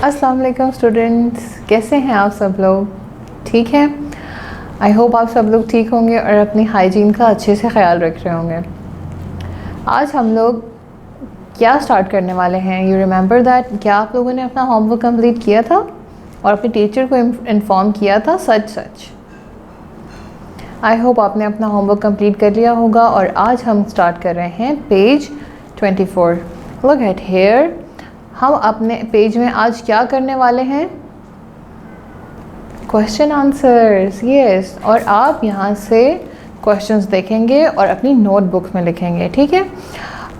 अस्सलाम वालेकुम स्टूडेंट्स, कैसे हैं आप सब लोग? ठीक हैं? आई होप आप सब लोग ठीक होंगे और अपनी हाइजीन का अच्छे से ख्याल रख रहे होंगे। आज हम लोग क्या स्टार्ट करने वाले हैं? यू रिमेंबर दैट, क्या आप लोगों ने अपना होमवर्क कंप्लीट किया था और अपने टीचर को इन्फॉर्म किया था? सच आई होप आपने अपना होमवर्क कंप्लीट कर लिया होगा। और आज हम स्टार्ट कर रहे हैं पेज 24। लुक एट हियर, हम अपने पेज में आज क्या करने वाले हैं? Question answers, yes. और आप यहाँ से क्वेश्चंस देखेंगे और अपनी नोटबुक में लिखेंगे, ठीक है?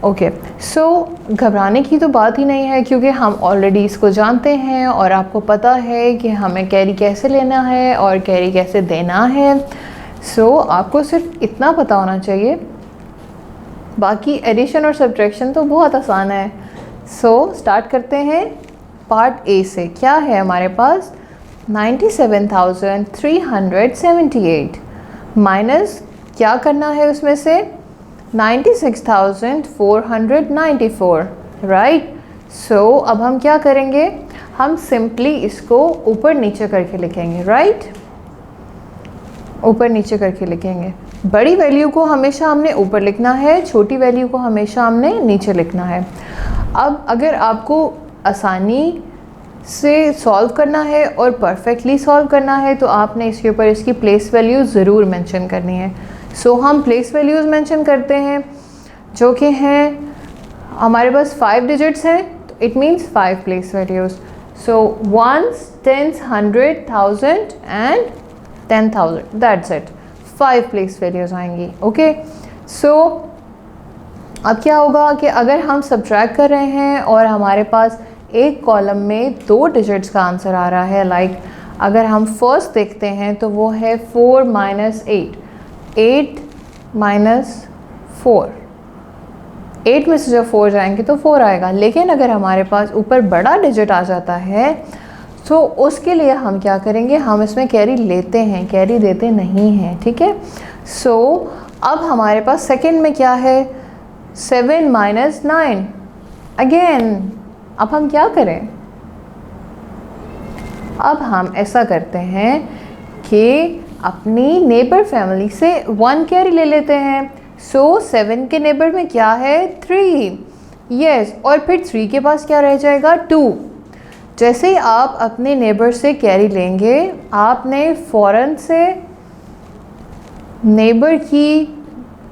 ओके, सो घबराने की तो बात ही नहीं है क्योंकि हम ऑलरेडी इसको जानते हैं और आपको पता है कि हमें कैरी कैसे लेना है और कैरी कैसे देना है। सो आपको सिर्फ इतना पता होना चाहिए, बाकी एडिशन और सब्ट्रैक्शन तो बहुत आसान है। सो स्टार्ट करते हैं पार्ट ए से। क्या है हमारे पास? 97,378 माइनस क्या करना है उसमें से? 96,494, राइट? सो अब हम क्या करेंगे? हम सिंपली इसको ऊपर नीचे करके लिखेंगे, राइट? ऊपर नीचे करके लिखेंगे। बड़ी वैल्यू को हमेशा हमने ऊपर लिखना है, छोटी वैल्यू को हमेशा हमने नीचे लिखना है। अब अगर आपको आसानी से सॉल्व करना है और परफेक्टली सॉल्व करना है तो आपने इसके ऊपर इसकी प्लेस वैल्यूज़ ज़रूर मेंशन करनी है। सो हम प्लेस वैल्यूज़ मेंशन करते हैं जो कि हैं हमारे पास 5 डिजिट्स हैं, तो it means 5 place values. So ones, tens, 100, 1000 and 10,000, that's it. 5 place values आएंगी। ओके, सो अब क्या होगा कि अगर हम सब्ट्रैक्ट कर रहे हैं और हमारे पास एक कॉलम में 2 डिजिट्स का आंसर आ रहा है, लाइक अगर हम फर्स्ट देखते हैं तो वो है 4 माइनस 8, 8 माइनस 4, 8 में से जब 4 जाएंगे तो 4 आएगा। लेकिन अगर हमारे पास ऊपर बड़ा डिजिट आ जाता है तो उसके लिए हम क्या करेंगे? हम इसमें कैरी लेते हैं, कैरी देते नहीं हैं, ठीक है? सो अब हमारे पास सेकंड में क्या है? 7 माइनस 9 अगेन। अब हम क्या करें? अब हम ऐसा करते हैं कि अपनी नेबर फैमिली से 1 कैरी ले लेते हैं। सो 7 के नेबर में क्या है? 3, यस। और फिर 3 के पास क्या रह जाएगा? 2। जैसे ही आप अपने नेबर से कैरी लेंगे, आपने फ़ौरन से नेबर की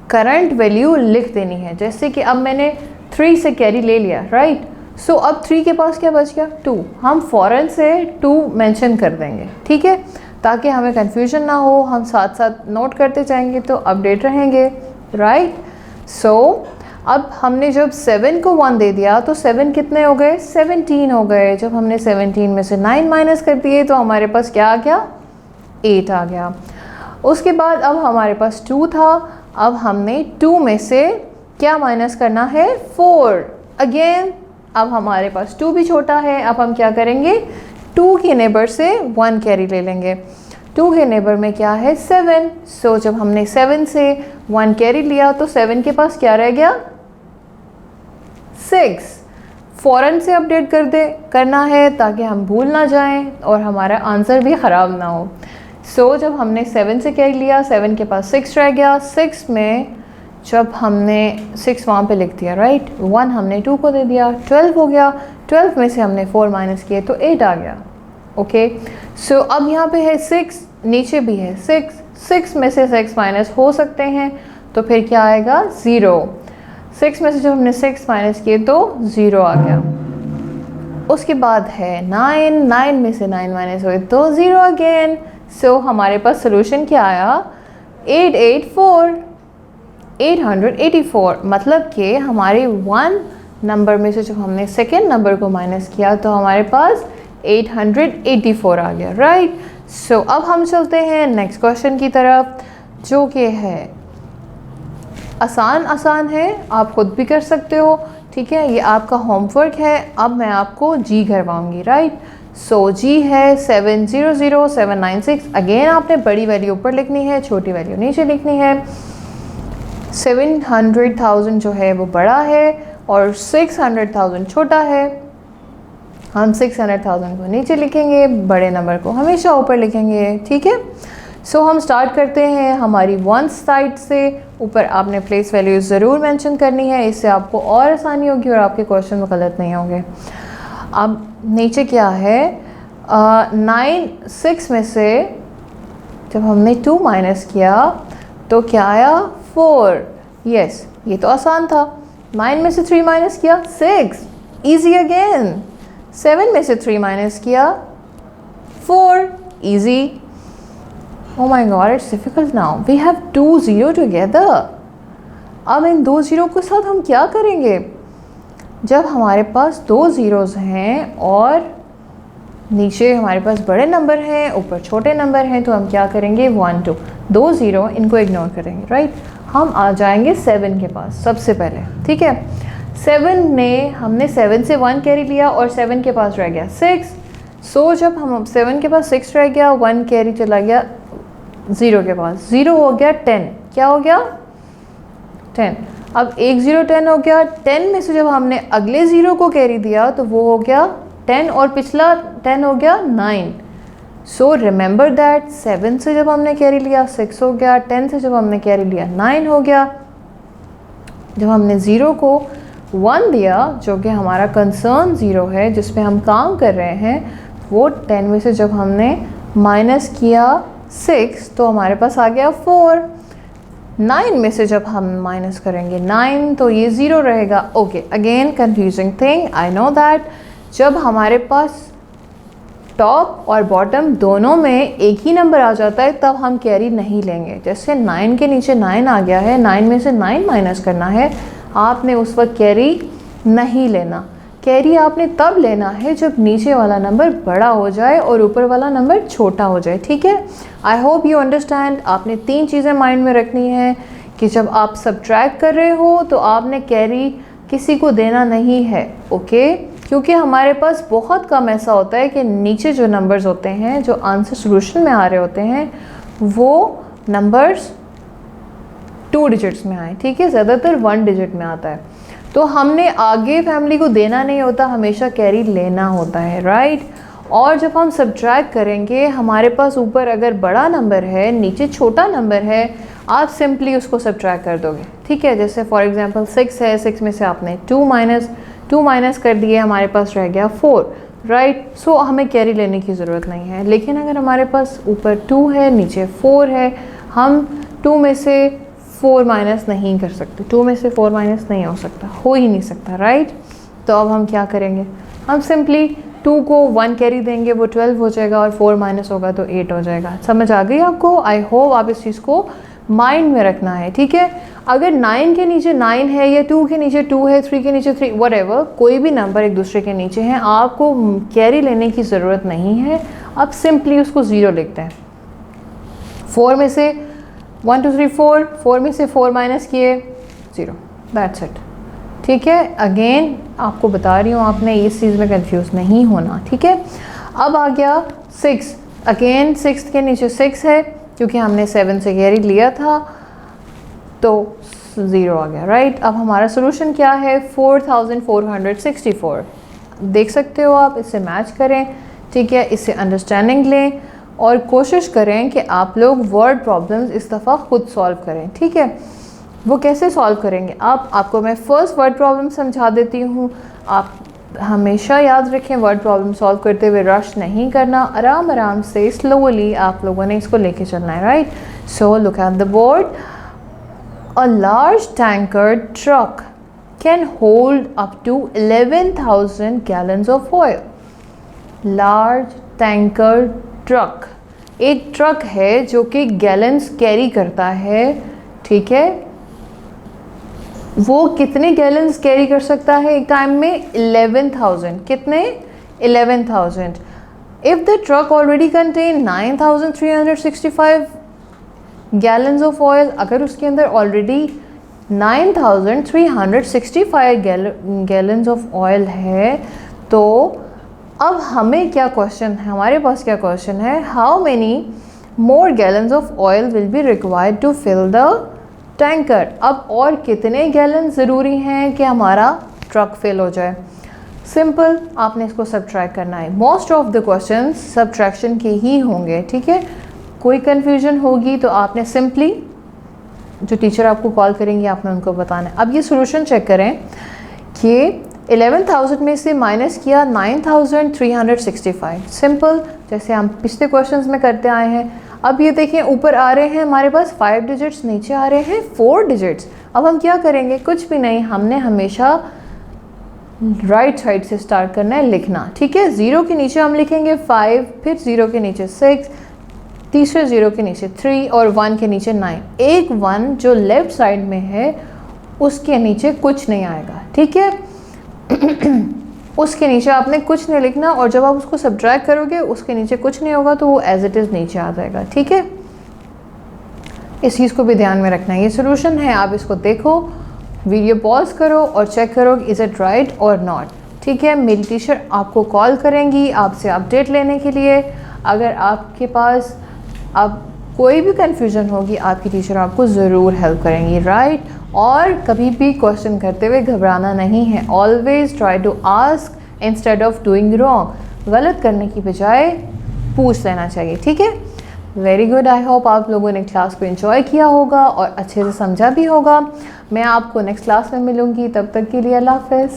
करंट वैल्यू लिख देनी है। जैसे कि अब मैंने 3 से कैरी ले लिया, राइट? सो अब 3 के पास क्या बच गया? 2। हम फ़ौरन से 2 मेंशन कर देंगे, ठीक है? ताकि हमें कन्फ्यूजन ना हो, हम साथ साथ नोट करते जाएंगे तो अपडेट रहेंगे, राइट? सो अब हमने जब 7 को 1 दे दिया तो 7 कितने हो गए? 17 हो गए। जब हमने 17 में से 9 माइनस कर दिए तो हमारे पास क्या आ गया? 8 आ गया। उसके बाद अब हमारे पास 2 था। अब हमने 2 में से क्या माइनस करना है? 4 अगेन। अब हमारे पास 2 भी छोटा है। अब हम क्या करेंगे? 2 के नेबर से 1 कैरी ले लेंगे। 2 के नेबर में क्या है? 7। सो जब हमने 7 से 1 कैरी लिया तो 7 के पास क्या रह गया? 6। फ़ौरन से अपडेट करना है ताकि हम भूल ना जाएं और हमारा आंसर भी ख़राब ना हो। सो जब हमने 7 से कैरी लिया, 7 के पास 6 रह गया। 6 में जब हमने 6 वहाँ पे लिख दिया, राइट? 1 हमने 2 को दे दिया, 12 हो गया। 12 में से हमने 4 माइनस किए तो 8 आ गया। ओके, सो अब यहाँ पे है 6, नीचे भी है 6। 6 में से 6 माइनस हो सकते हैं तो फिर क्या आएगा? 0। 6 में से जब हमने 6 माइनस किए तो 0 आ गया। उसके बाद है 9, 9 में से 9 माइनस हुए तो 0 अगेन। सो हमारे पास सोल्यूशन क्या आया? 884, मतलब कि हमारे 1 नंबर में से जब हमने सेकेंड नंबर को माइनस किया तो हमारे पास 884 आ गया, राइट? सो अब हम चलते हैं नेक्स्ट क्वेश्चन की तरफ, जो कि है आसान है, आप खुद भी कर सकते हो, ठीक है? ये आपका होमवर्क है। अब मैं आपको जी करवाऊंगी, राइट? सो जी है 700796। अगेन आपने बड़ी वैल्यू ऊपर लिखनी है, छोटी वैल्यू नीचे लिखनी है। 700,000 जो है वो बड़ा है और 600,000 छोटा है। हम 600,000 को नीचे लिखेंगे, बड़े नंबर को हमेशा ऊपर लिखेंगे, ठीक है। सो हम स्टार्ट करते हैं हमारी वन साइड से। ऊपर आपने प्लेस वैल्यू ज़रूर मेंशन करनी है, इससे आपको और आसानी होगी और आपके क्वेश्चन में गलत नहीं होंगे। अब नीचे क्या है, 6 में से जब हमने 2 माइनस किया तो क्या आया, 4। यस, ये तो आसान था। 9 में से 3 माइनस किया 6, ईजी अगेन। 7 में से 3 माइनस किया 4, easy. Oh my God, it's difficult now. We have 2 0 together. अब इन 2 0 के साथ हम क्या करेंगे? जब हमारे पास 2 ज़ीरोज़ हैं और नीचे हमारे पास बड़े नंबर हैं, ऊपर छोटे नंबर हैं, तो हम क्या करेंगे, 1 2 2 0 इनको इग्नोर करेंगे, राइट। हम आ जाएंगे 7 के पास सबसे पहले, ठीक है। 7 ने हमने 7 से 1 कैरी लिया और 7 के पास रह गया 6। सो जब हम 7 के पास 6 रह गया, 1 कैरी चला गया 0 के पास, 0 हो गया 10। क्या हो गया, 10। अब 1 0 10 हो गया। 10 में से जब हमने अगले 0 को कैरी दिया तो वो हो गया 10 और पिछला 10 हो गया 9। सो रिमेंबर दैट 7 से जब हमने कैरी लिया 6 हो गया, 10 से जब हमने कैरी लिया 9 हो गया। जब हमने 0 को 1 दिया, जो कि हमारा कंसर्न 0 है जिस पे हम काम कर रहे हैं, वो 10 में से जब हमने माइनस किया 6 तो हमारे पास आ गया 4। 9 में से जब हम माइनस करेंगे 9 तो ये 0 रहेगा। Okay, again confusing thing, I know that. जब हमारे पास टॉप और बॉटम दोनों में एक ही नंबर आ जाता है तब हम कैरी नहीं लेंगे। जैसे 9 के नीचे 9 आ गया है, 9 में से 9 माइनस करना है, आपने उस वक्त कैरी नहीं लेना। कैरी आपने तब लेना है जब नीचे वाला नंबर बड़ा हो जाए और ऊपर वाला नंबर छोटा हो जाए, ठीक है। I hope you understand. आपने 3 चीज़ें माइंड में रखनी है कि जब आप सब्ट्रैक्ट कर रहे हो तो आपने कैरी किसी को देना नहीं है, ओके। क्योंकि हमारे पास बहुत कम ऐसा होता है कि नीचे जो नंबर्स होते हैं, जो आंसर सोल्यूशन में आ रहे होते हैं, वो नंबर्स 2 डिजिट्स में आए, ठीक है। ज़्यादातर 1 डिजिट में आता है, तो हमने आगे फैमिली को देना नहीं होता, हमेशा कैरी लेना होता है, राइट। और जब हम सब्ट्रैक्ट करेंगे, हमारे पास ऊपर अगर बड़ा नंबर है, नीचे छोटा नंबर है, आप सिंपली उसको सब्ट्रैक्ट कर दोगे, ठीक है। जैसे फॉर एग्जांपल 6 है, 6 में से आपने 2 माइनस कर दिए, हमारे पास रह गया 4, राइट। सो हमें कैरी लेने की ज़रूरत नहीं है। लेकिन अगर हमारे पास ऊपर 2 है, नीचे 4 है, हम 2 में से 4 माइनस नहीं कर सकते। 2 में से 4 माइनस नहीं हो सकता, हो ही नहीं सकता, राइट। तो अब हम क्या करेंगे, हम सिंपली 2 को 1 कैरी देंगे, वो 12 हो जाएगा, और 4 माइनस होगा तो 8 हो जाएगा। समझ आ गई आपको? आई होप आप इस चीज़ को माइंड में रखना है, ठीक है। अगर 9 के नीचे 9 है, या 2 के नीचे 2 है, 3 के नीचे 3, व्हाटएवर, कोई भी नंबर एक दूसरे के नीचे हैं, आपको कैरी लेने की ज़रूरत नहीं है। अब सिंपली उसको 0 लिखते हैं। 4 में से 1 2 3 4, 4 में से 4 माइनस किए 0, दैट्स इट, ठीक है। अगेन आपको बता रही हूँ, आपने इस चीज़ में कंफ्यूज नहीं होना, ठीक है। अब आ गया 6, अगेन 6 के नीचे 6 है, क्योंकि हमने 7 से कैरी लिया था तो 0 आ गया, राइट। अब हमारा सोल्यूशन क्या है, 4464। देख सकते हो आप, इससे मैच करें, ठीक है, इससे अंडरस्टैंडिंग लें और कोशिश करें कि आप लोग वर्ड प्रॉब्लम्स इस दफ़ा खुद सॉल्व करें, ठीक है। वो कैसे सॉल्व करेंगे आपको मैं फर्स्ट वर्ड प्रॉब्लम समझा देती हूँ। आप हमेशा याद रखें, वर्ड प्रॉब्लम सॉल्व करते हुए रश नहीं करना, आराम आराम से स्लोली आप लोगों ने इसको लेके चलना है, right. So look at the board. A large tanker truck can hold up to 11,000 gallons of oil. Large tanker truck, एक ट्रक है जो कि गैलन्स कैरी करता है, ठीक है। वो कितने गैलन्स कैरी कर सकता है एक टाइम में, 11,000। कितने, 11,000। If the truck already contain 9,365 gallons of oil, अगर उसके अंदर ऑलरेडी 9,365 गैलन्स ऑफ ऑयल है, तो अब हमें क्या क्वेश्चन है, हमारे पास क्या क्वेश्चन है, how many more gallons of oil will be required to fill the tanker. अब और कितने गैलन ज़रूरी हैं कि हमारा ट्रक फिल हो जाए। सिंपल, आपने इसको सब्ट्रैक्ट करना है। Most of the questions subtraction के ही होंगे, ठीक है। कोई कन्फ्यूजन होगी तो आपने सिंपली जो टीचर आपको कॉल करेंगे आपने उनको बताना है। अब ये सोल्यूशन चेक करें कि 11,000 में से माइनस किया 9,365। सिंपल, जैसे हम पिछले क्वेश्चंस में करते आए हैं। अब ये देखें ऊपर आ रहे हैं हमारे पास 5 डिजिट्स, नीचे आ रहे हैं 4 डिजिट्स। अब हम क्या करेंगे? कुछ भी नहीं, हमने हमेशा राइट साइड से स्टार्ट करना है लिखना, ठीक है। 0 के नीचे हम लिखेंगे 5, फिर 0 के नीचे 6, तीसरे 0 के नीचे 3 और 1 के नीचे 9। एक 1 जो लेफ्ट साइड में है उसके नीचे कुछ नहीं आएगा, ठीक है। उसके नीचे आपने कुछ नहीं लिखना, और जब आप उसको सब्ट्रैक्ट करोगे उसके नीचे कुछ नहीं होगा तो वो एज इट इज़ नीचे आ जाएगा, ठीक है। इस चीज़ को भी ध्यान में रखना है। ये सोल्यूशन है, आप इसको देखो, वीडियो पॉज करो और चेक करो इज़ इट राइट और नॉट, ठीक है। मेरी टीचर आपको कॉल करेंगी आपसे अपडेट लेने के लिए। अगर आपके पास अब कोई भी कन्फ्यूज़न होगी आपकी टीचर आपको ज़रूर हेल्प करेंगी, राइट। और कभी भी क्वेश्चन करते हुए घबराना नहीं है। Always try to ask instead of doing wrong. गलत करने की बजाय पूछ लेना चाहिए, ठीक है। वेरी गुड, आई होप आप लोगों ने क्लास को एंजॉय किया होगा और अच्छे से समझा भी होगा। मैं आपको नेक्स्ट क्लास में मिलूँगी, तब तक के लिए अल्लाह हाफ़िज़।